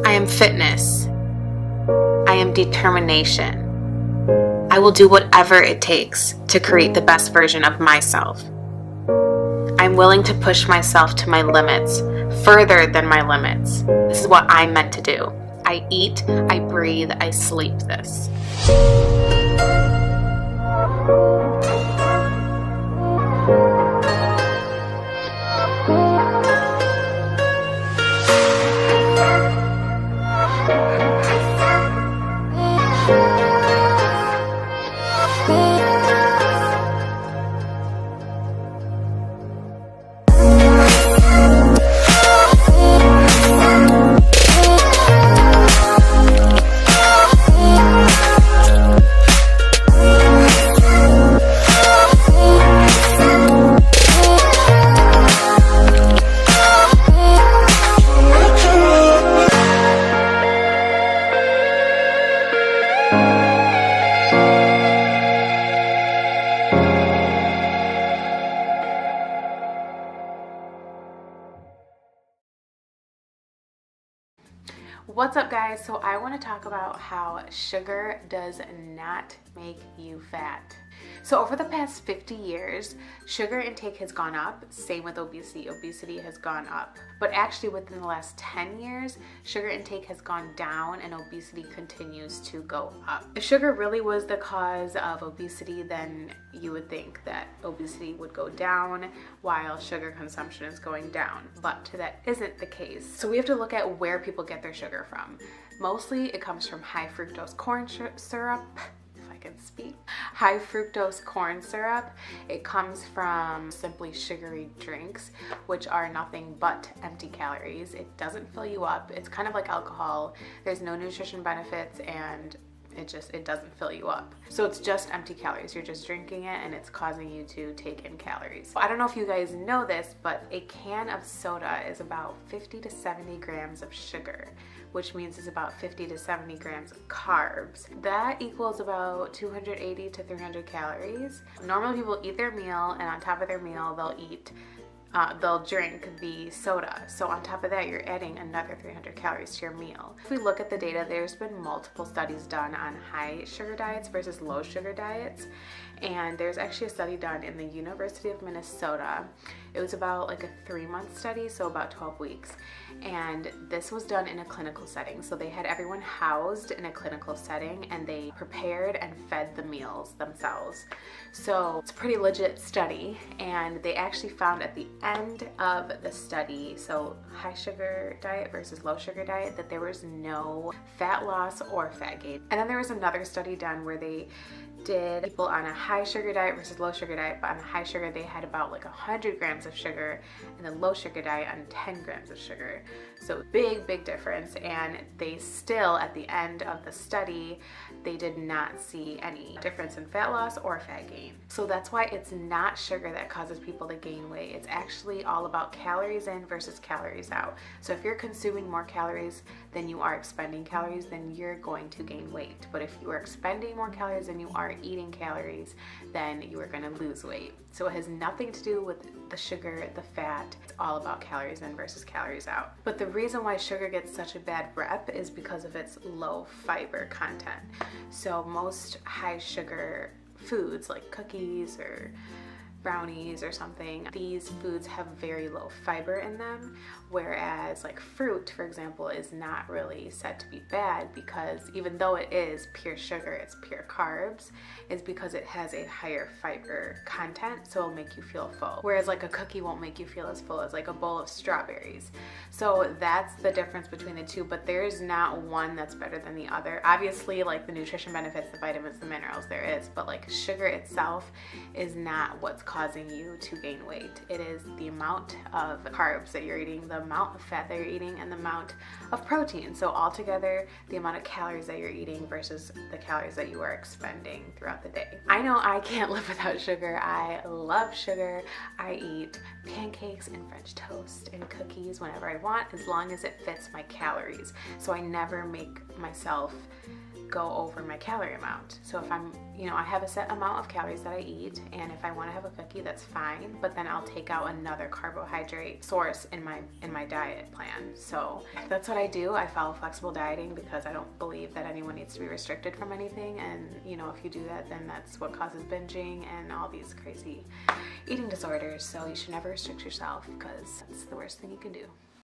I am fitness. I am determination. I will do whatever it takes to create the best version of myself. I'm willing to push myself to my limits, further than my limits. This is what I'm meant to do. I eat, I breathe, I sleep this. What's up, guys? So I want to talk about how sugar does not make you fat. So over the past 50 years, sugar intake has gone up. Same with obesity. Obesity has gone up. But actually within the last 10 years, sugar intake has gone down and obesity continues to go up. If sugar really was the cause of obesity, then you would think that obesity would go down while sugar consumption is going down. But that isn't the case. So we have to look at where people get their sugar from. Mostly it comes from high fructose corn syrup. Speak. High fructose corn syrup. It comes from simply sugary drinks, which are nothing but empty calories. It doesn't fill you up. It's kind of like alcohol. There's no nutrition benefits and it doesn't fill you up. So it's just empty calories. You're just drinking it and it's causing you to take in calories. I don't know if you guys know this, but a can of soda is about 50 to 70 grams of sugar, which means it's about 50 to 70 grams of carbs. That equals about 280 to 300 calories. Normally people eat their meal, and on top of their meal they'll drink the soda. So on top of that, you're adding another 300 calories to your meal. If we look at the data, there's been multiple studies done on high sugar diets versus low sugar diets. And there's actually a study done in the University of Minnesota. It was about like a 3-month study, so about 12 weeks. And this was done in a clinical setting. So they had everyone housed in a clinical setting and they prepared and fed the meals themselves. So it's a pretty legit study. And they actually found at the end of the study, so high sugar diet versus low sugar diet, that there was no fat loss or fat gain. And then there was another study done where they did people on a high sugar diet versus low sugar diet, but on a high sugar they had about like 100 grams of sugar, and a low sugar diet on 10 grams of sugar. So big difference. And they still, at the end of the study, they did not see any difference in fat loss or fat gain. So that's why it's not sugar that causes people to gain weight. It's actually all about calories in versus calories out. So if you're consuming more calories than you are expending calories, then you're going to gain weight. But if you are expending more calories than you are eating calories, then you are going to lose weight. So it has nothing to do with the sugar, the fat. It's all about calories in versus calories out. But the reason why sugar gets such a bad rep is because of its low fiber content. So most high sugar foods like cookies or brownies or something, these foods have very low fiber in them, whereas like fruit, for example, is not really said to be bad, because even though it is pure sugar, it's pure carbs, is because it has a higher fiber content, so it'll make you feel full, whereas like a cookie won't make you feel as full as like a bowl of strawberries. So that's the difference between the two, but there's not one that's better than the other. Obviously, like the nutrition benefits, the vitamins, the minerals, there is, but like sugar itself is not what's causing you to gain weight. It is the amount of carbs that you're eating, the amount of fat that you're eating, and the amount of protein. So altogether, the amount of calories that you're eating versus the calories that you are expending throughout the day. I know I can't live without sugar. I love sugar. I eat pancakes and French toast and cookies whenever I want, as long as it fits my calories. So I never make myself go over my calorie amount. So if I'm, I have a set amount of calories that I eat, and if I want to have a cookie, that's fine, but then I'll take out another carbohydrate source in my diet plan. So that's what I do. I follow flexible dieting because I don't believe that anyone needs to be restricted from anything, and if you do that, then that's what causes binging and all these crazy eating disorders. So you should never restrict yourself because that's the worst thing you can do.